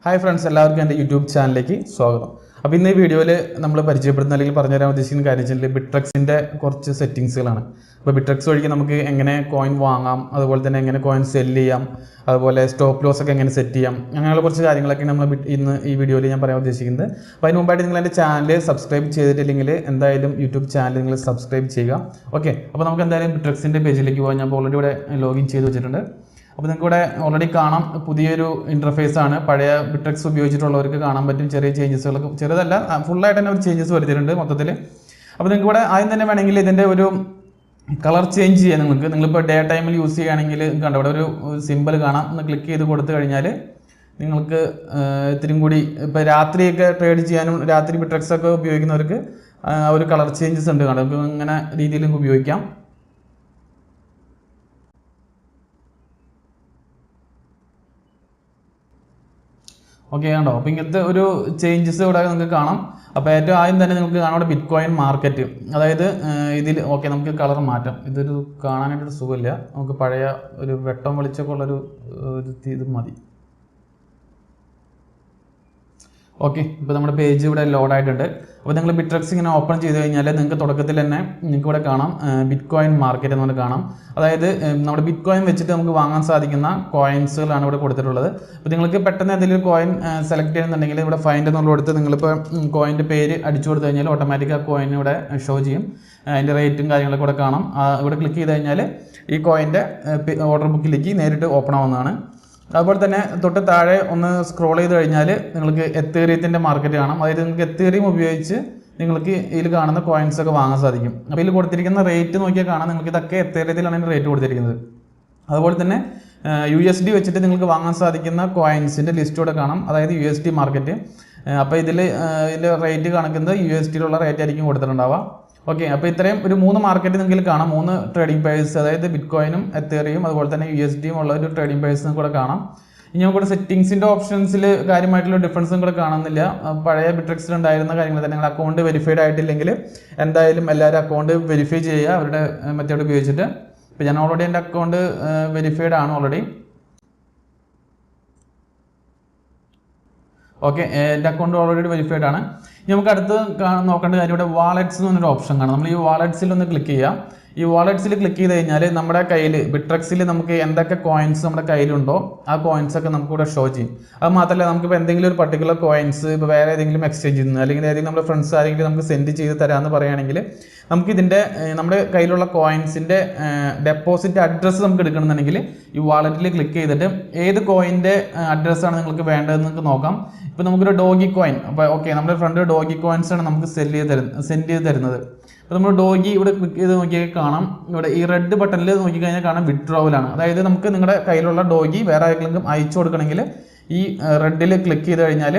Hi friends, എല്ലാവർക്കും എൻ്റെ YouTube ചാനലിലേക്ക് സ്വാഗതം. അപ്പോൾ ഇന്ന് ഈ വീഡിയോയിൽ നമ്മൾ പരിചയപ്പെടുന്ന അല്ലെങ്കിൽ പറഞ്ഞുതരാൻ ഉദ്ദേശിക്കുന്ന കാര്യം വെച്ചാൽ ബിട്രെക്സിൻ്റെ കുറച്ച് സെറ്റിങ്സുകളാണ്. അപ്പോൾ ബിട്രെക്സ് വഴി നമുക്ക് എങ്ങനെ കോയിൻ വാങ്ങാം, അതുപോലെ തന്നെ എങ്ങനെ കോയിൻ സെല്ല് ചെയ്യാം, അതുപോലെ സ്റ്റോപ്പ് ലോസ് ഒക്കെ എങ്ങനെ സെറ്റ് ചെയ്യാം, അങ്ങനെയുള്ള കുറച്ച് കാര്യങ്ങളൊക്കെ നമ്മൾ ഇന്ന് ഈ വീഡിയോയിൽ ഞാൻ പറയാൻ ഉദ്ദേശിക്കുന്നത്. അപ്പോൾ അതിന് മുമ്പായിട്ട് നിങ്ങൾ എൻ്റെ ചാനൽ സബ്സ്ക്രൈബ് ചെയ്തിട്ടില്ലെങ്കിൽ എന്തായാലും യൂട്യൂബ് ചാനൽ നിങ്ങൾ സബ്സ്ക്രൈബ് ചെയ്യുക. ഓക്കെ, അപ്പോൾ നമുക്ക് എന്തായാലും ബിട്രെക്സിൻ്റെ പേജിലേക്ക് പോകാം. ഞാൻ ഓൾറെഡി ഇവിടെ ലോഗിൻ ചെയ്ത് വെച്ചിട്ടുണ്ട്. അപ്പോൾ നിങ്ങൾക്ക് ഇവിടെ ഓൾറെഡി കാണാം, പുതിയൊരു ഇൻ്റർഫേസ് ആണ്. പഴയ ബിട്രെക്സ് ഉപയോഗിച്ചിട്ടുള്ളവർക്ക് കാണാൻ പറ്റും ചെറിയ ചേഞ്ചസുകളൊക്കെ, ചെറുതല്ല ഫുള്ളായിട്ട് തന്നെ ഒരു ചേഞ്ചസ് വരുത്തിയിട്ടുണ്ട് മൊത്തത്തിൽ. അപ്പോൾ നിങ്ങൾക്ക് ഇവിടെ ആദ്യം തന്നെ വേണമെങ്കിൽ ഇതിൻ്റെ ഒരു കളർ ചേഞ്ച് ചെയ്യാൻ നിങ്ങളിപ്പോൾ ഡേ ടൈമിൽ യൂസ് ചെയ്യുകയാണെങ്കിൽ കണ്ടോ ഇവിടെ ഒരു സിമ്പിൾ കാണാം. ഒന്ന് ക്ലിക്ക് ചെയ്ത് കൊടുത്തു കഴിഞ്ഞാൽ നിങ്ങൾക്ക് ഇത്തിരിയും കൂടി ഇപ്പോൾ രാത്രിയൊക്കെ ട്രേഡ് ചെയ്യാനും രാത്രി ബിട്രെക്സ് ഒക്കെ ഉപയോഗിക്കുന്നവർക്ക് ഒരു കളർ ചേഞ്ചസ് ഉണ്ട്. കണ്ടോ, ഇപ്പോൾ ഇങ്ങനെ രീതിയിൽ ഉപയോഗിക്കാം. ഓക്കെ കണ്ടോ, അപ്പോൾ ഇങ്ങനത്തെ ഒരു ചേഞ്ചസ് ഇവിടെ നിങ്ങൾക്ക് കാണാം. അപ്പോൾ ഏറ്റവും ആദ്യം തന്നെ നിങ്ങൾക്ക് കാണാം ഇവിടെ ബിറ്റ് കോയിൻ മാർക്കറ്റ്. അതായത് ഇതിൽ ഓക്കെ നമുക്ക് കളർ മാറ്റാം. ഇതൊരു കാണാനായിട്ടൊരു സുഖമില്ല, നമുക്ക് പഴയ ഒരു വെട്ടം വെളിച്ചമൊക്കെ ഉള്ളൊരു ഇത് മതി. ഓക്കെ, ഇപ്പോൾ നമ്മുടെ പേജ് ഇവിടെ ലോഡ് ആയിട്ടുണ്ട്. അപ്പോൾ നിങ്ങൾ ബിട്രെക്സ് ഇങ്ങനെ ഓപ്പൺ ചെയ്ത് കഴിഞ്ഞാൽ നിങ്ങൾക്ക് തുടക്കത്തിൽ തന്നെ നിങ്ങൾക്ക് ഇവിടെ കാണാം ബിറ്റ് കോയിൻ മാർക്കറ്റ് എന്ന് പറഞ്ഞാൽ കാണാം. അതായത് നമ്മുടെ ബിറ്റ് കോയിൻ വെച്ചിട്ട് നമുക്ക് വാങ്ങാൻ സാധിക്കുന്ന കോയിൻസുകളാണ് ഇവിടെ കൊടുത്തിട്ടുള്ളത്. അപ്പോൾ നിങ്ങൾക്ക് പെട്ടെന്ന് എന്തെങ്കിലും കോയിൻ സെലക്ട് ചെയ്യുന്നുണ്ടെങ്കിൽ ഇവിടെ ഫൈൻഡ് എന്നുള്ള കൊടുത്ത് നിങ്ങളിപ്പോൾ കോയിൻ്റെ പേര് അടിച്ചു കൊടുത്തു കഴിഞ്ഞാൽ ഓട്ടോമാറ്റിക് ആ കോയിൻ ഇവിടെ ഷോ ചെയ്യും. അതിൻ്റെ റേറ്റും കാര്യങ്ങളൊക്കെ ഇവിടെ കാണാം. ഇവിടെ ക്ലിക്ക് ചെയ്ത് കഴിഞ്ഞാൽ ഈ കോയിൻ്റെ ഓർഡർ ബുക്കിലേക്ക് നേരിട്ട് ഓപ്പൺ ആവുന്നതാണ്. അതുപോലെ തന്നെ തൊട്ട് താഴെ ഒന്ന് സ്ക്രോൾ ചെയ്ത് കഴിഞ്ഞാൽ നിങ്ങൾക്ക് എത്തേറിയത്തിൻ്റെ മാർക്കറ്റ് കാണാം. അതായത് നിങ്ങൾക്ക് എത്തേറിയം ഉപയോഗിച്ച് നിങ്ങൾക്ക് ഇതിൽ കാണുന്ന കോയിൻസ് ഒക്കെ വാങ്ങാൻ സാധിക്കും. അപ്പോൾ ഇതിൽ കൊടുത്തിരിക്കുന്ന റേറ്റ് നോക്കിയാൽ കാണാം, നിങ്ങൾക്ക് ഇതൊക്കെ എത്തേറിയത്തിലാണ് ഇതിന് റേറ്റ് കൊടുത്തിരിക്കുന്നത്. അതുപോലെ തന്നെ USD വെച്ചിട്ട് നിങ്ങൾക്ക് വാങ്ങാൻ സാധിക്കുന്ന കോയിൻസിൻ്റെ ലിസ്റ്റ് ഇവിടെ കാണാം, അതായത് USD മാർക്കറ്റ്. അപ്പോൾ ഇതിൻ്റെ റേറ്റ് കാണിക്കുന്നത് USDയിലുള്ള റേറ്റ് ആയിരിക്കും കൊടുത്തിട്ടുണ്ടാവുക. ഓക്കെ, അപ്പോൾ ഇത്രയും ഒരു 3 മാർക്കറ്റ് നിങ്ങൾക്ക് കാണാം, 3 ട്രേഡിംഗ് പേഴ്സ്, അതായത് ബിറ്റ് കോയിനും എത്തേറിയും അതുപോലെ തന്നെ USDയും ഉള്ള ഒരു ട്രേഡിംഗ് പേഴ്സ് നിങ്ങൾക്ക് കൂടെ കാണാം. ഇനി നമുക്ക് സെറ്റിംഗ്സിൻ്റെ ഓപ്ഷൻസിൽ കാര്യമായിട്ടുള്ള ഡിഫറൻസും കൂടെ കാണുന്നില്ല. പഴയ ബിട്രെക്സിൽ ഉണ്ടായിരുന്ന കാര്യങ്ങൾ തന്നെ. നിങ്ങൾ അക്കൗണ്ട് വെരിഫൈഡ് ആയിട്ടില്ലെങ്കിൽ എന്തായാലും എല്ലാവരും അക്കൗണ്ട് വെരിഫൈ ചെയ്യുക അവരുടെ മെത്തേഡ് ഉപയോഗിച്ചിട്ട്. ഇപ്പോൾ ഞാൻ ഓൾറെഡി എൻ്റെ അക്കൗണ്ട് വെരിഫൈഡ് ആണ് ഓൾറെഡി. ഓക്കെ, എൻ്റെ അക്കൗണ്ട് ഓൾറെഡി വെരിഫൈഡ് ആണ്. ഇനി നമുക്ക് അടുത്ത് നോക്കേണ്ട കാര്യം ഇവിടെ വാളറ്റ്സ് എന്ന് പറഞ്ഞൊരു ഓപ്ഷൻ കാണാം. നമ്മൾ ഈ വാളറ്റ്സിൽ ഒന്ന് ക്ലിക്ക് ചെയ്യാം. ഈ വാളറ്റ്സിൽ ക്ലിക്ക് ചെയ്ത് കഴിഞ്ഞാൽ നമ്മുടെ കയ്യിൽ ബിട്രെക്സിൽ നമുക്ക് എന്തൊക്കെ കോയിൻസ് നമ്മുടെ കയ്യിലുണ്ടോ ആ കോയിൻസ് ഒക്കെ നമുക്ക് ഇവിടെ ഷോ ചെയ്യും. അത് മാത്രമല്ല നമുക്കിപ്പോൾ എന്തെങ്കിലും ഒരു പർട്ടിക്കുലർ കോയിൻസ് ഇപ്പോൾ വേറെ ഏതെങ്കിലും എക്സ്ചേഞ്ചിൽ നിന്ന് അല്ലെങ്കിൽ ഏതെങ്കിലും നമ്മുടെ ഫ്രണ്ട്സ് ആരെങ്കിലും നമുക്ക് സെൻഡ് ചെയ്ത് തരാമെന്ന് പറയുകയാണെങ്കിൽ നമുക്കിതിൻ്റെ നമ്മുടെ കയ്യിലുള്ള കോയിൻസിൻ്റെ ഡെപ്പോസിറ്റ് അഡ്രസ്സ് നമുക്ക് എടുക്കണമെന്നുണ്ടെങ്കിൽ ഈ വാളറ്റിൽ ക്ലിക്ക് ചെയ്തിട്ട് ഏത് കോയിൻ്റെ അഡ്രസ്സാണ് നിങ്ങൾക്ക് വേണ്ടതെന്ന് നിങ്ങൾക്ക് നോക്കാം. ഇപ്പോൾ നമുക്കൊരു ഡോഗി കോയിൻ, അപ്പോൾ ഓക്കെ നമ്മുടെ ഫ്രണ്ട് ഡോഗി കോയിൻസ് ആണ് നമുക്ക് സെൻഡ് ചെയ്ത് തരുന്നത്. അപ്പോൾ നമ്മൾ ഡോഗി ഇവിടെ ക്ലിക്ക് ചെയ്ത് നോക്കിയാൽ കാണാം, ഇവിടെ ഈ റെഡ് ബട്ടണിൽ നോക്കിക്കഴിഞ്ഞാൽ കാണാം വിഡ്രോവലാണ്. അതായത് നമുക്ക് നിങ്ങളുടെ കയ്യിലുള്ള ഡോഗി വേറെ ആരെങ്കിലും അയച്ചു കൊടുക്കണമെങ്കിൽ ഈ റെഡിൽ ക്ലിക്ക് ചെയ്ത് കഴിഞ്ഞാൽ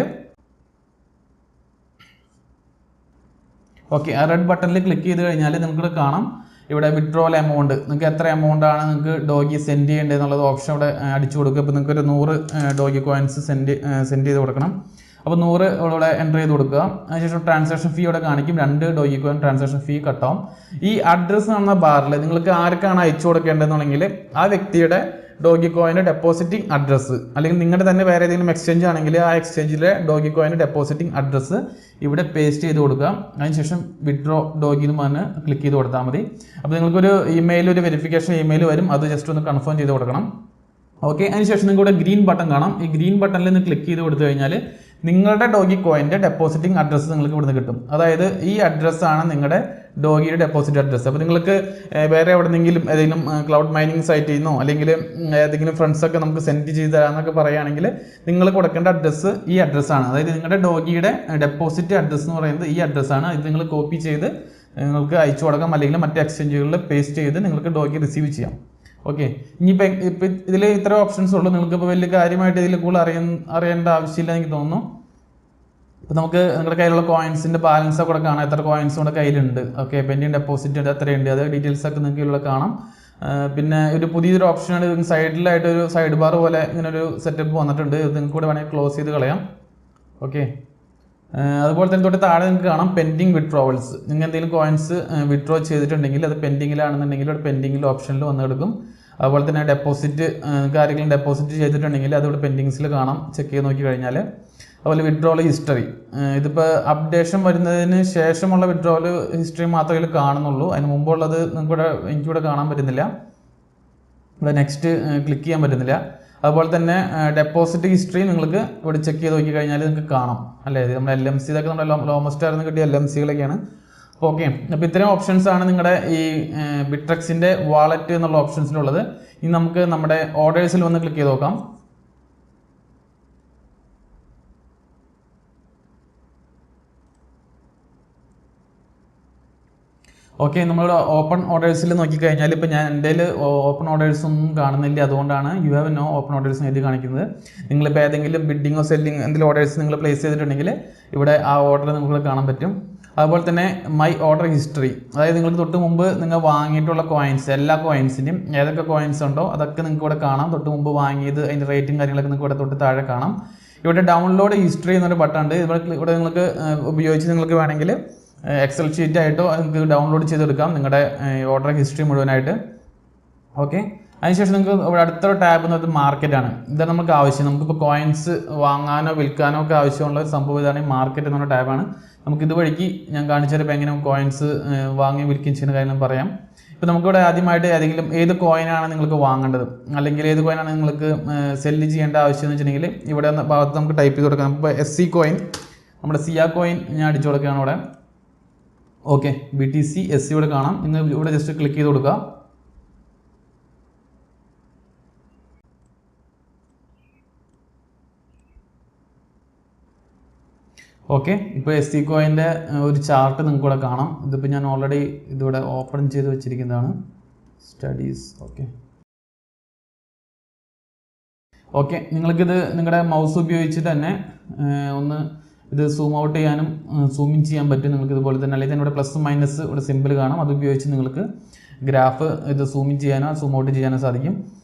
ഓക്കെ ആ റെഡ് ബട്ടണിൽ ക്ലിക്ക് ചെയ്ത് കഴിഞ്ഞാൽ നിങ്ങൾക്ക് കാണാം ഇവിടെ വിഡ്രോവൽ എമൗണ്ട്, നിങ്ങൾക്ക് എത്ര എമൗണ്ട് ആണ് നിങ്ങൾക്ക് ഡോഗി സെൻഡ് ചെയ്യേണ്ടത് എന്നുള്ളത് ഓപ്ഷൻ ഇവിടെ അടിച്ചു കൊടുക്കുക. ഇപ്പോൾ നിങ്ങൾക്ക് ഒരു 100 ഡോഗി കോയിൻസ് സെൻഡ് ചെയ്ത് കൊടുക്കണം. അപ്പോൾ 100 ഇവിടെ എൻ്റർ ചെയ്ത് കൊടുക്കുക. അതിനുശേഷം ട്രാൻസാക്ഷൻ ഫീ ഇവിടെ കാണിക്കും, 2 ഡോഗി കോയിൻ ട്രാൻസാക്ഷൻ ഫീ കട്ടാവും. ഈ അഡ്രസ്സ് എന്ന ബാറിൽ നിങ്ങൾക്ക് ആർക്കാണ് അയച്ചു കൊടുക്കേണ്ടതെന്നുണ്ടെങ്കിൽ ആ വ്യക്തിയുടെ ഡോഗി കോയിൻ്റെ ഡെപ്പോസിറ്റിംഗ് അഡ്രസ്സ്, അല്ലെങ്കിൽ നിങ്ങളുടെ തന്നെ വേറെ ഏതെങ്കിലും എക്സ്ചേഞ്ച് ആണെങ്കിൽ ആ എക്സ്ചേഞ്ചിലെ ഡോഗി കോയിൻ്റെ ഡെപ്പോസിറ്റിംഗ് അഡ്രസ്സ് ഇവിടെ പേസ്റ്റ് ചെയ്ത് കൊടുക്കുക. അതിനുശേഷം വിഡ്രോ ഡോഗി എന്ന് പറഞ്ഞ് ക്ലിക്ക് ചെയ്ത് കൊടുത്താൽ മതി. അപ്പോൾ നിങ്ങൾക്കൊരു ഒരു വെരിഫിക്കേഷൻ ഇമെയിൽ വരും, അത് ജസ്റ്റ് ഒന്ന് കൺഫേം ചെയ്ത് കൊടുക്കണം. ഓക്കെ, അതിനുശേഷം നിങ്ങളുടെ ഗ്രീൻ ബട്ടൺ കാണാം. ഈ ഗ്രീൻ ബട്ടണിൽ നിന്ന് ക്ലിക്ക് ചെയ്ത് കൊടുത്തു കഴിഞ്ഞാൽ നിങ്ങളുടെ ഡോഗി കോയിൻ്റെ ഡെപ്പോസിറ്റിംഗ് അഡ്രസ്സ് നിങ്ങൾക്ക് ഇവിടുന്ന് കിട്ടും. അതായത് ഈ അഡ്രസ്സാണ് നിങ്ങളുടെ ഡോഗിയുടെ ഡെപ്പോസിറ്റ് അഡ്രസ്സ്. അപ്പോൾ നിങ്ങൾക്ക് വേറെ എവിടെന്നെങ്കിലും ഏതെങ്കിലും ക്ലൗഡ് മൈനിങ് സൈറ്റിൽ നിന്നോ അല്ലെങ്കിൽ ഏതെങ്കിലും ഫ്രണ്ട്സൊക്കെ നമുക്ക് സെൻഡ് ചെയ്ത് തരാമെന്നൊക്കെ പറയുകയാണെങ്കിൽ നിങ്ങൾ കൊടുക്കേണ്ട അഡ്രസ്സ് ഈ അഡ്രസ്സാണ്. അതായത് നിങ്ങളുടെ ഡോഗിയുടെ ഡെപ്പോസിറ്റ് അഡ്രസ്സ് എന്ന് പറയുന്നത് ഈ അഡ്രസ്സാണ്. ഇത് നിങ്ങൾ കോപ്പി ചെയ്ത് നിങ്ങൾക്ക് അയച്ചു കൊടുക്കാം, അല്ലെങ്കിൽ മറ്റ് എക്സ്ചേഞ്ചുകളിൽ പേസ്റ്റ് ചെയ്ത് നിങ്ങൾക്ക് ഡോഗി റിസീവ് ചെയ്യാം. ഓക്കെ, ഇനിയിപ്പോൾ ഇതിൽ ഇത്ര ഓപ്ഷൻസ് ഉള്ളൂ. നിങ്ങൾക്കിപ്പോൾ വലിയ കാര്യമായിട്ട് ഇതിൽ കൂടുതൽ അറിയേണ്ട ആവശ്യമില്ല എനിക്ക് തോന്നുന്നു. ഇപ്പോൾ നമുക്ക് നിങ്ങളുടെ കയ്യിലുള്ള കോയിൻസിൻ്റെ ബാലൻസ് ഒക്കെ കാണാം, എത്ര കോയിൻസ് നമ്മുടെ കയ്യിലുണ്ട്. ഓക്കെ, പെൻഡിങ് ഡെപ്പോസിറ്റ് എത്രയുണ്ട്, അത് ഡീറ്റെയിൽസ് ഒക്കെ നിങ്ങൾക്ക് ഇവിടെ കാണാം. പിന്നെ ഒരു പുതിയൊരു ഓപ്ഷനാണ് സൈഡിലായിട്ടൊരു സൈഡ് ബാർ പോലെ ഇങ്ങനെ ഒരു സെറ്റപ്പ് വന്നിട്ടുണ്ട്. ഇത് നിങ്ങൾക്ക് കൂടെ വേണമെങ്കിൽ ക്ലോസ് ചെയ്ത് കളയാം. ഓക്കെ, അതുപോലെ തന്നെ തൊട്ട് താഴെ നിങ്ങൾക്ക് കാണാം പെൻഡിങ് വിഡ്രോവൽസ്. നിങ്ങൾ എന്തെങ്കിലും കോയിൻസ് വിഡ്രോ ചെയ്തിട്ടുണ്ടെങ്കിൽ അത് പെൻഡിങ്ങിലാണെന്നുണ്ടെങ്കിൽ അവിടെ പെൻഡിങ്ങിൽ ഓപ്ഷനിൽ വന്നെടുക്കും. അതുപോലെ തന്നെ ഡെപ്പോസിറ്റ് കാര്യങ്ങളും ഡെപ്പോസിറ്റ് ചെയ്തിട്ടുണ്ടെങ്കിൽ അതിവിടെ പെൻഡിങ്സിൽ കാണാം, ചെക്ക് ചെയ്ത് നോക്കി കഴിഞ്ഞാൽ. അതുപോലെ വിഡ്രോവൽ ഹിസ്റ്ററി, ഇതിപ്പോൾ അപ്ഡേഷൻ വരുന്നതിന് ശേഷമുള്ള വിഡ്രോവൽ ഹിസ്റ്ററി മാത്രമേ ഇതിൽ കാണുന്നുള്ളൂ. അതിന് മുമ്പുള്ളത് എനിക്കിവിടെ കാണാൻ പറ്റുന്നില്ല. ഇവിടെ നെക്സ്റ്റ് ക്ലിക്ക് ചെയ്യാൻ പറ്റുന്നില്ല. അതുപോലെ തന്നെ ഡെപ്പോസിറ്റ് ഹിസ്റ്ററി നിങ്ങൾക്ക് ഇവിടെ ചെക്ക് ചെയ്ത് നോക്കി കഴിഞ്ഞാൽ നിങ്ങൾക്ക് കാണാം അല്ലേ. നമ്മുടെ LMC ഇതൊക്കെ നമ്മുടെ ലോമസ്റ്റാറിൽ കിട്ടിയ LMCകളൊക്കെയാണ്. അപ്പോൾ ഓക്കെ, അപ്പോൾ ഇത്രയും ഓപ്ഷൻസ് ആണ് നിങ്ങളുടെ ഈ ബിട്രെക്സിൻ്റെ വാളറ്റ് എന്നുള്ള ഓപ്ഷൻസിലുള്ളത്. ഇനി നമുക്ക് നമ്മുടെ ഓർഡേഴ്സിൽ വന്ന് ക്ലിക്ക് ചെയ്ത് നോക്കാം. ഓക്കെ, നമ്മളിവിടെ ഓപ്പൺ ഓർഡേഴ്സിൽ നോക്കിക്കഴിഞ്ഞാൽ ഇപ്പോൾ ഞാൻ എൻ്റെ ഓപ്പൺ ഓർഡേഴ്സ് ഒന്നും കാണുന്നില്ല. അതുകൊണ്ടാണ് you have no open orders എഴുതി കാണിക്കുന്നത്. നിങ്ങളിപ്പോൾ ഏതെങ്കിലും ബിഡിങ്ങോ സെല്ലിങ് എന്തെങ്കിലും ഓർഡേഴ്സ് നിങ്ങൾ പ്ലേസ് ചെയ്തിട്ടുണ്ടെങ്കിൽ ഇവിടെ ആ ഓർഡർ നിങ്ങൾക്ക് കാണാൻ പറ്റും. അതുപോലെ തന്നെ മൈ ഓർഡർ ഹിസ്റ്ററി, അതായത് നിങ്ങൾക്ക് തൊട്ട് മുമ്പ് നിങ്ങൾ വാങ്ങിയിട്ടുള്ള കോയിൻസ്, എല്ലാ കോയിൻസിൻ്റെയും ഏതൊക്കെ കോയിൻസ് ഉണ്ടോ അതൊക്കെ നിങ്ങൾക്ക് ഇവിടെ കാണാം. തൊട്ട് മുമ്പ് വാങ്ങിയത് അതിൻ്റെ റേറ്റും കാര്യങ്ങളൊക്കെ നിങ്ങൾക്ക് ഇവിടെ തൊട്ട് താഴെ കാണാം. ഇവിടെ ഡൗൺലോഡ് ഹിസ്റ്ററി എന്നൊരു ബട്ടൺ ഉണ്ട്. ഇവിടെ നിങ്ങൾക്ക് ഉപയോഗിച്ച് നിങ്ങൾക്ക് വേണമെങ്കിൽ എക്സൽ ഷീറ്റ് ആയിട്ടോ നിങ്ങൾക്ക് ഡൗൺലോഡ് ചെയ്തെടുക്കാം നിങ്ങളുടെ ഓർഡർ ഹിസ്റ്ററി മുഴുവനായിട്ട്. ഓക്കെ, അതിനുശേഷം നിങ്ങൾക്ക് ഇവിടെ അടുത്തൊരു ടാബ് എന്ന് പറയുന്നത് മാർക്കറ്റാണ്. ഇതാണ് നമുക്ക് ആവശ്യം. നമുക്കിപ്പോൾ കോയിൻസ് വാങ്ങാനോ വിൽക്കാനോ ഒക്കെ ആവശ്യമുള്ള ഒരു സംഭവം ഇതാണ്. മാർക്കറ്റ് എന്നുള്ള ടാബാണ്. നമുക്ക് ഇതുവഴിക്ക് ഞാൻ കാണിച്ചപ്പോൾ എങ്ങനെ കോയിൻസ് വാങ്ങി വിൽക്കുകയും ചെയ്യുന്ന കാര്യം പറയാം. ഇപ്പോൾ നമുക്കിവിടെ ആദ്യമായിട്ട് ഏത് കോയിനാണ് നിങ്ങൾക്ക് വാങ്ങേണ്ടത്, അല്ലെങ്കിൽ ഏത് കോയിനാണ് നിങ്ങൾക്ക് സെല്ല് ചെയ്യേണ്ട ആവശ്യം എന്ന് വെച്ചിട്ടുണ്ടെങ്കിൽ ഇവിടെ ഭാഗത്ത് നമുക്ക് ടൈപ്പ് ചെയ്ത് കൊടുക്കാം. നമുക്കിപ്പോൾ SC കോയിൻ, നമ്മുടെ സിയ കോയിൻ ഞാൻ അടിച്ചു കൊടുക്കുകയാണ് ഇവിടെ. ഓക്കെ, BTC SC ഇവിടെ കാണാം. നിങ്ങൾ ഇവിടെ ജസ്റ്റ് ക്ലിക്ക് ചെയ്ത് കൊടുക്കുക. ഓക്കെ, ഇപ്പോൾ SC കോയിൻ്റെ ഒരു ചാർട്ട് നിങ്ങൾക്ക് ഇവിടെ കാണാം. ഇതിപ്പോൾ ഞാൻ ഓൾറെഡി ഇതിവിടെ ഓപ്പൺ ചെയ്ത് വെച്ചിരിക്കുന്നതാണ്. സ്റ്റഡീസ്. ഓക്കെ, നിങ്ങൾക്കിത് നിങ്ങളുടെ മൗസ് ഉപയോഗിച്ചിട്ട് തന്നെ ഒന്ന് ഇത് സൂം ഔട്ട് ചെയ്യാനും സൂം ഇൻ ചെയ്യാൻ പറ്റും നിങ്ങൾക്ക് ഇതുപോലെ തന്നെ. അല്ലെങ്കിൽ ഇവിടെ പ്ലസ് മൈനസ് ഇവിടെ സിമ്പിൾ കാണാം. അത് ഉപയോഗിച്ച് നിങ്ങൾക്ക് ഗ്രാഫ് ഇത് സൂം ഇൻ ചെയ്യാനോ സൂം ഔട്ട് ചെയ്യാനോ സാധിക്കും.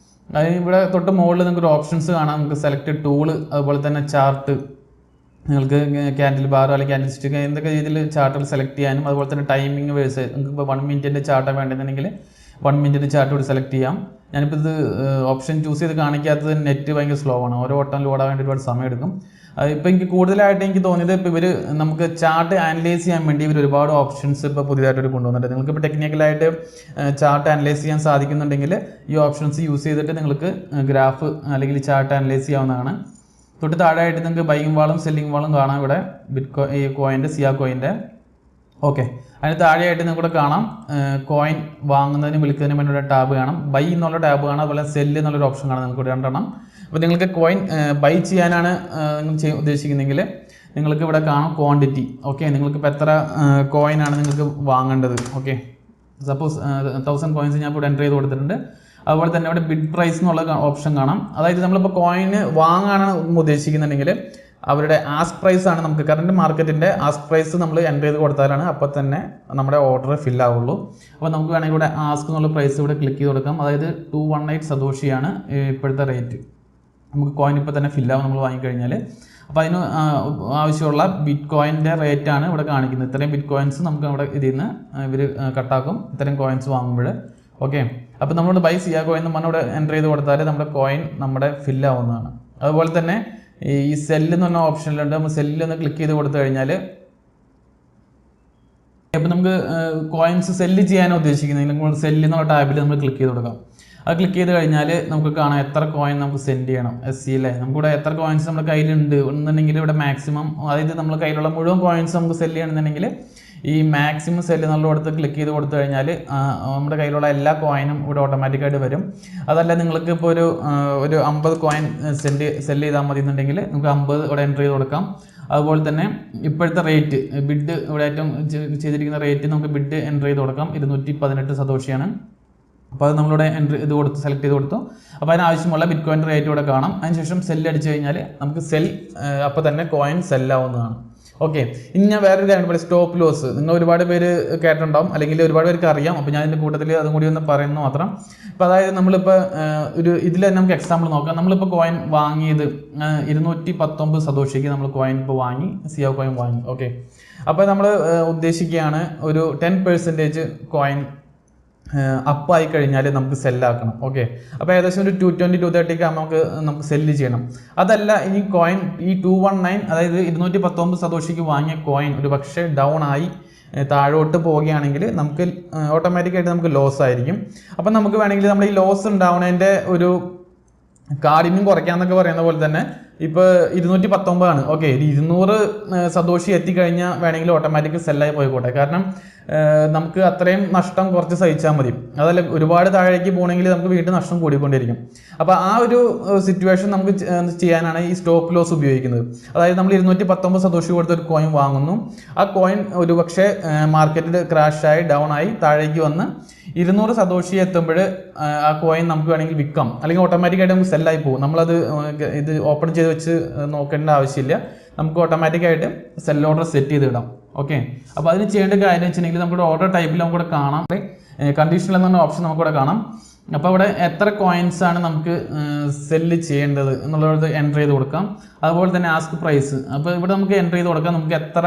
അതിന് ഇവിടെ തൊട്ട് മുകളിൽ നിങ്ങൾക്ക് ഓപ്ഷൻസ് കാണാം. നിങ്ങൾക്ക് സെലക്ട് ടൂള്, അതുപോലെ തന്നെ ചാർട്ട്, നിങ്ങൾക്ക് ക്യാൻഡിൽ ബാർ അല്ലെങ്കിൽ ക്യാൻഡിൽ സ്റ്റിക്ക് എന്തൊക്കെ രീതിയിൽ ചാർട്ടുകൾ സെലക്ട് ചെയ്യാനും, അതുപോലെ തന്നെ ടൈമിംഗ് വേഴ്സ് നിങ്ങൾക്ക് ഇപ്പോൾ 1 മിനിറ്റിൻ്റെ ചാർട്ടാണ് വേണ്ടതെന്നുണ്ടെങ്കിൽ 1 മിനിറ്റിൻ്റെ ചാർട്ട് ഇവിടെ സെലക്ട് ചെയ്യാം. ഞാനിപ്പോൾ ഇത് ഓപ്ഷൻ ചൂസ് ചെയ്ത് കാണിക്കാത്തത് നെറ്റ് ഭയങ്കര സ്ലോ ആണ്. ഓരോ വട്ടം ലോഡാൻ വേണ്ടി ഒരുപാട് സമയം എടുക്കും. ഇപ്പോൾ എനിക്ക് കൂടുതലായിട്ട് എനിക്ക് തോന്നിയത് ഇപ്പോൾ ഇവർ നമുക്ക് ചാർട്ട് അനലൈസ് ചെയ്യാൻ വേണ്ടി ഇവർ ഒരുപാട് ഓപ്ഷൻസ് ഇപ്പോൾ പുതിയതായിട്ട് കൊണ്ടുവന്നിട്ടുണ്ട്. നിങ്ങൾക്കിപ്പോൾ ടെക്നിക്കലായിട്ട് ചാർട്ട് അനലൈസ് ചെയ്യാൻ സാധിക്കുന്നുണ്ടെങ്കിൽ ഈ ഓപ്ഷൻസ് യൂസ് ചെയ്തിട്ട് നിങ്ങൾക്ക് ഗ്രാഫ് അല്ലെങ്കിൽ ചാർട്ട് അനലൈസ് ചെയ്യാവുന്നതാണ്. തൊട്ട് താഴെയായിട്ട് നിങ്ങൾക്ക് ബൈയിങ് വാളും സെല്ലിംഗ് വാളും കാണാം. ഇവിടെ ഈ കോയിൻ്റെ സിയ കോയിൻ്റെ. ഓക്കെ, അതിന് താഴെയായിട്ട് നിങ്ങൾക്ക് കാണാം കോയിൻ വാങ്ങുന്നതിനും വിൽക്കുന്നതിനും വേണ്ടി ഒരു ടാബ് കാണാം. ബൈ എന്നുള്ള ടാബ് കാണാം. അതുപോലെ സെല്ല് എന്നുള്ളൊരു ഓപ്ഷൻ കാണാം. നിങ്ങൾക്ക് രണ്ടെണ്ണം. അപ്പോൾ നിങ്ങൾക്ക് കോയിൻ ബൈ ചെയ്യാനാണ് നിങ്ങൾ ഉദ്ദേശിക്കുന്നതെങ്കിൽ നിങ്ങൾക്ക് ഇവിടെ കാണാം ക്വാണ്ടിറ്റി. ഓക്കെ, നിങ്ങൾക്കിപ്പോൾ എത്ര കോയിനാണ് നിങ്ങൾക്ക് വാങ്ങേണ്ടത്. ഓക്കെ, സപ്പോസ് 1000 കോയിൻസ് ഞാൻ ഇപ്പോൾ എൻ്റർ ചെയ്ത് കൊടുത്തിട്ടുണ്ട്. അതുപോലെ തന്നെ ഇവിടെ ബിഡ് പ്രൈസ് എന്നുള്ള ഓപ്ഷൻ കാണാം. അതായത് നമ്മളിപ്പോൾ കോയിന് വാങ്ങാനാണ് ഉദ്ദേശിക്കുന്നുണ്ടെങ്കിൽ അവരുടെ ആസ്ക് പ്രൈസ് ആണ് നമുക്ക് കറണ്ട് മാർക്കറ്റിൻ്റെ ആസ്ക് പ്രൈസ് നമ്മൾ എൻ്റർ ചെയ്ത് കൊടുത്താലാണ് അപ്പോൾ തന്നെ നമ്മുടെ ഓർഡർ ഫിൽ ആവുള്ളൂ. അപ്പോൾ നമുക്ക് വേണമെങ്കിൽ ഇവിടെ ആസ്ക് എന്നുള്ള പ്രൈസ് ഇവിടെ ക്ലിക്ക് ചെയ്ത് കൊടുക്കാം. അതായത് 218 സതോഷിയാണ് ഇപ്പോഴത്തെ റേറ്റ്. നമുക്ക് കോയിൻ ഇപ്പോൾ തന്നെ ഫില്ലാവും നമ്മൾ വാങ്ങിക്കഴിഞ്ഞാൽ. അപ്പോൾ അതിന് ആവശ്യമുള്ള ബിറ്റ് കോയിൻ്റെ റേറ്റാണ് ഇവിടെ കാണിക്കുന്നത്. ഇത്രയും ബിറ്റ് കോയിൻസ് നമുക്ക് അവിടെ ഇതിൽ നിന്ന് ഇവർ കട്ടാക്കും ഇത്രയും കോയിൻസ് വാങ്ങുമ്പോൾ. ഓക്കെ, അപ്പോൾ നമ്മളോട് ബൈ സിയ കോയിൻ എന്ന് പറഞ്ഞാൽ ഇവിടെ എൻ്റർ ചെയ്ത് കൊടുത്താൽ നമ്മുടെ കോയിൻ നമ്മുടെ ഫില്ലാവുന്നതാണ്. അതുപോലെ തന്നെ ഈ സെല്ല് എന്ന് പറഞ്ഞ ഓപ്ഷനിലുണ്ട്. നമ്മൾ സെല്ലൊന്ന് ക്ലിക്ക് ചെയ്ത് കൊടുത്തു കഴിഞ്ഞാൽ അപ്പോൾ നമുക്ക് കോയിൻസ് സെല്ല് ചെയ്യാനാണ് ഉദ്ദേശിക്കുന്നത്. നമ്മൾ സെല്ല് എന്നുള്ള ടാബിൽ നമ്മൾ ക്ലിക്ക് ചെയ്ത് കൊടുക്കാം. അത് ക്ലിക്ക് ചെയ്ത് കഴിഞ്ഞാൽ നമുക്ക് കാണാം എത്ര കോയിൻ നമുക്ക് സെൻഡ് ചെയ്യണം. SC അല്ലേ, നമുക്കിവിടെ എത്ര കോയിൻസ് നമ്മുടെ കയ്യിലുണ്ട് എന്നുണ്ടെങ്കിൽ ഇവിടെ മാക്സിമം, അതായത് നമ്മുടെ കയ്യിലുള്ള മുഴുവൻ കോയിൻസ് നമുക്ക് സെല്ല് ചെയ്യണമെന്നുണ്ടെങ്കിൽ ഈ മാക്സിമം സെല്ല് എന്നുള്ളിടത്ത് ക്ലിക്ക് ചെയ്ത് കൊടുത്തു കഴിഞ്ഞാൽ നമ്മുടെ കയ്യിലുള്ള എല്ലാ കോയിനും ഇവിടെ ഓട്ടോമാറ്റിക്കായിട്ട് വരും. അതല്ല നിങ്ങൾക്ക് ഇപ്പോൾ ഒരു 50 കോയിൻ സെല്ല് ചെയ്താൽ മതി എന്നുണ്ടെങ്കിൽ നമുക്ക് 50 ഇവിടെ എൻ്റർ ചെയ്ത് കൊടുക്കാം. അതുപോലെ തന്നെ ഇപ്പോഴത്തെ റേറ്റ് ബിഡ് ഇവിടെ ഏറ്റവും ചെയ്തിരിക്കുന്ന റേറ്റ് നമുക്ക് ബിഡ് എൻ്റർ ചെയ്ത് കൊടുക്കാം. 218 സതോഷിയാണ്. അപ്പോൾ അത് നമ്മളിവിടെ സെലക്ട് ചെയ്ത് കൊടുത്തു. അപ്പോൾ അതിനാവശ്യമുള്ള ബിറ്റ് കോയിൻ്റെ റേറ്റ് ഇവിടെ കാണാം. അതിനുശേഷം സെല്ല് അടിച്ചു കഴിഞ്ഞാൽ നമുക്ക് അപ്പോൾ തന്നെ കോയിൻ സെല്ലാവുന്നതാണ്. ഓക്കെ, ഇനി ഞാൻ വേറൊരു കാര്യം പറയാം, സ്റ്റോപ്പ് ലോസ്. നിങ്ങൾ ഒരുപാട് പേര് കേട്ടിട്ടുണ്ടാവും, അല്ലെങ്കിൽ ഒരുപാട് പേർക്ക് അറിയാം. അപ്പോൾ ഞാൻ ഇതിൻ്റെ കൂട്ടത്തിൽ അതും കൂടി ഒന്ന് പറയുന്നു മാത്രം. അപ്പോൾ അതായത് നമ്മളിപ്പോൾ ഇതിൽ തന്നെ നമുക്ക് എക്സാമ്പിൾ നോക്കാം. നമ്മളിപ്പോൾ കോയിൻ വാങ്ങിയത് 219 സതോഷിക്ക് നമ്മൾ കോയിൻ ഇപ്പോൾ വാങ്ങി, സിയ കോയിൻ വാങ്ങി. ഓക്കെ, അപ്പോൾ നമ്മൾ ഉദ്ദേശിക്കുകയാണ് ഒരു 10% കോയിൻ അപ്പായി കഴിഞ്ഞാൽ നമുക്ക് സെല്ലാക്കണം. ഓക്കെ, അപ്പോൾ ഏകദേശം ഒരു 220 230 ആകുമ്പോൾ നമുക്ക് സെല്ല് ചെയ്യണം. അതല്ല ഈ കോയിൻ ഈ 219 അതായത് 219 സതോഷിക്ക് വാങ്ങിയ കോയിൻ ഒരു പക്ഷേ ഡൗൺ ആയി താഴോട്ട് പോവുകയാണെങ്കിൽ നമുക്ക് ഓട്ടോമാറ്റിക്കായിട്ട് നമുക്ക് ലോസ് ആയിരിക്കും. അപ്പം നമുക്ക് വേണമെങ്കിൽ നമ്മൾ ഈ ലോസ് ഉണ്ടാവുന്നതിൻ്റെ ഒരു കാഠിന്യം കുറയ്ക്കാന്നൊക്കെ പറയുന്ന പോലെ തന്നെ ഇപ്പോൾ 219 ആണ്. ഓക്കെ, 200 സതോഷി എത്തിക്കഴിഞ്ഞാൽ വേണമെങ്കിൽ ഓട്ടോമാറ്റിക് സെല്ലായി പോയിക്കോട്ടെ. കാരണം നമുക്ക് അത്രയും നഷ്ടം കുറച്ച് സഹിച്ചാൽ മതി. അതല്ല ഒരുപാട് താഴേക്ക് പോകണമെങ്കിൽ നമുക്ക് വീണ്ടും നഷ്ടം കൂടിക്കൊണ്ടിരിക്കും. അപ്പോൾ ആ ഒരു സിറ്റുവേഷൻ നമുക്ക് ചെയ്യാനാണ് ഈ സ്റ്റോപ്പ് ലോസ് ഉപയോഗിക്കുന്നത്. അതായത് നമ്മൾ 219 സതോഷി കൊടുത്ത ഒരു കോയിൻ വാങ്ങുന്നു. ആ കോയിൻ ഒരു പക്ഷേ മാർക്കറ്റിൽ ക്രാഷായി ഡൗൺ ആയി താഴേക്ക് വന്ന് 200 സതോഷി എത്തുമ്പോൾ ആ കോയിൻ നമുക്ക് വേണമെങ്കിൽ വിൽക്കാം, അല്ലെങ്കിൽ ഓട്ടോമാറ്റിക്കായിട്ട് നമുക്ക് സെല്ലായി പോകും. നമ്മളത് ഇത് ഓപ്പൺ ചെയ്ത് വെച്ച് നോക്കേണ്ട ആവശ്യമില്ല. നമുക്ക് ഓട്ടോമാറ്റിക്കായിട്ട് സെൽ ഓർഡർ സെറ്റ് ചെയ്ത് ഇടാം. ഓക്കെ, അപ്പോൾ അതിന് ചെയ്യേണ്ട കാര്യം വെച്ചിട്ടുണ്ടെങ്കിൽ നമ്മുടെ ഓർഡർ ടൈപ്പിൽ നമുക്കിവിടെ കാണാം, കണ്ടീഷണൽ എന്ന് പറഞ്ഞ ഓപ്ഷൻ നമുക്കിവിടെ കാണാം. അപ്പോൾ അവിടെ എത്ര കോയിൻസ് ആണ് നമുക്ക് സെല്ല് ചെയ്യേണ്ടത് എന്നുള്ളത് എൻ്റർ ചെയ്ത് കൊടുക്കാം. അതുപോലെ തന്നെ ആസ്ക് പ്രൈസ്, അപ്പോൾ ഇവിടെ നമുക്ക് എൻ്റർ ചെയ്ത് കൊടുക്കാം നമുക്ക് എത്ര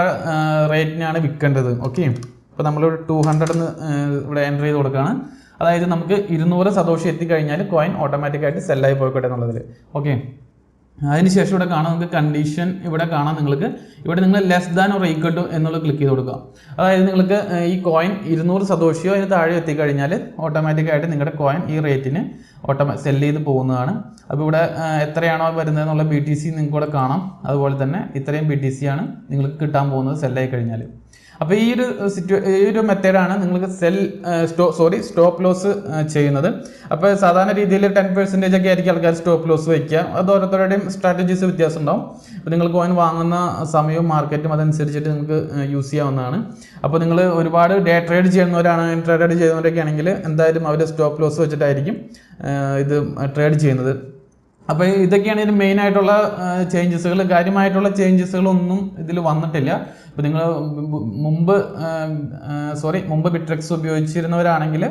റേറ്റിനാണ് വിൽക്കേണ്ടത്. ഓക്കെ, അപ്പോൾ നമ്മളൊരു 200 എന്ന് ഇവിടെ എൻ്റർ ചെയ്ത് കൊടുക്കുകയാണ്. അതായത് നമുക്ക് 200 സതോഷി എത്തിക്കഴിഞ്ഞാൽ കോയിൻ ഓട്ടോമാറ്റിക്കായിട്ട് സെല്ലായി പോയിക്കോട്ടെ എന്നുള്ളതിൽ. ഓക്കെ, അതിനുശേഷം ഇവിടെ കാണാം നമുക്ക് കണ്ടീഷൻ ഇവിടെ കാണാം. നിങ്ങൾക്ക് ഇവിടെ നിങ്ങൾ less than or equal to എന്നുള്ളത് ക്ലിക്ക് ചെയ്ത് കൊടുക്കുക. അതായത് നിങ്ങൾക്ക് ഈ കോയിൻ 200 സതോഷിയോ അതിന് താഴെ എത്തിക്കഴിഞ്ഞാൽ ഓട്ടോമാറ്റിക്കായിട്ട് നിങ്ങളുടെ കോയിൻ ഈ റേറ്റിന് സെല്ല് ചെയ്ത് പോകുന്നതാണ്. അപ്പോൾ ഇവിടെ എത്രയാണോ വരുന്നത് എന്നുള്ള BTC നിങ്ങൾക്ക് ഇവിടെ കാണാം. അതുപോലെ തന്നെ ഇത്രയും BTC ആണ് നിങ്ങൾക്ക് കിട്ടാൻ പോകുന്നത് സെല്ലായി കഴിഞ്ഞാൽ. അപ്പോൾ ഈ ഒരു മെത്തേഡാണ് നിങ്ങൾക്ക് സ്റ്റോപ്പ് ലോസ് ചെയ്യുന്നത്. അപ്പോൾ സാധാരണ രീതിയിൽ 10% ഒക്കെ ആയിരിക്കും ആൾക്കാർ സ്റ്റോപ്പ് ലോസ് വയ്ക്കുക. അത് ഓരോരുത്തരുടെയും സ്ട്രാറ്റജീസ് വ്യത്യാസം ഉണ്ടാവും. അപ്പോൾ നിങ്ങൾ കോയിൻ വാങ്ങുന്ന സമയവും മാർക്കറ്റും അതനുസരിച്ചിട്ട് നിങ്ങൾക്ക് യൂസ് ചെയ്യാവുന്നതാണ്. അപ്പോൾ നിങ്ങൾ ഒരുപാട് ഡേ ട്രേഡ് ചെയ്യുന്നവരാണ്, ട്രേഡ് ചെയ്യുന്നവരൊക്കെ ആണെങ്കിൽ എന്തായാലും അവർ സ്റ്റോപ്പ് ലോസ് വെച്ചിട്ടായിരിക്കും ഇത് ട്രേഡ് ചെയ്യുന്നത്. അപ്പോൾ ഇതൊക്കെയാണ് ഇതിന് മെയിൻ ആയിട്ടുള്ള ചേഞ്ചസുകൾ. കാര്യമായിട്ടുള്ള ചേഞ്ചസുകളൊന്നും ഇതിൽ വന്നിട്ടില്ല. ഇപ്പോൾ നിങ്ങൾ മുമ്പ് ബിട്രെക്സ് ഉപയോഗിച്ചിരുന്നവരാണെങ്കിൽ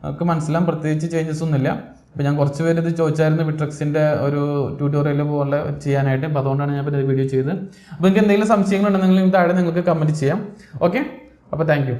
നമുക്ക് മനസ്സിലാവും പ്രത്യേകിച്ച് ചേഞ്ചസ് ഒന്നുമില്ല. അപ്പോൾ ഞാൻ കുറച്ച് പേര് ഇത് ചോദിച്ചായിരുന്നു ബിട്രെക്സിൻ്റെ ഒരു ട്യൂട്ടോറിയൽ പോലെ ചെയ്യാനായിട്ട്. അപ്പോൾ അതുകൊണ്ടാണ് ഞാൻ വീഡിയോ ചെയ്തത്. അപ്പോൾ നിങ്ങൾക്ക് എന്തെങ്കിലും സംശയങ്ങളുണ്ടെങ്കിൽ താഴെ നിങ്ങൾക്ക് കമൻറ്റ് ചെയ്യാം. ഓക്കെ, അപ്പോൾ താങ്ക് യു.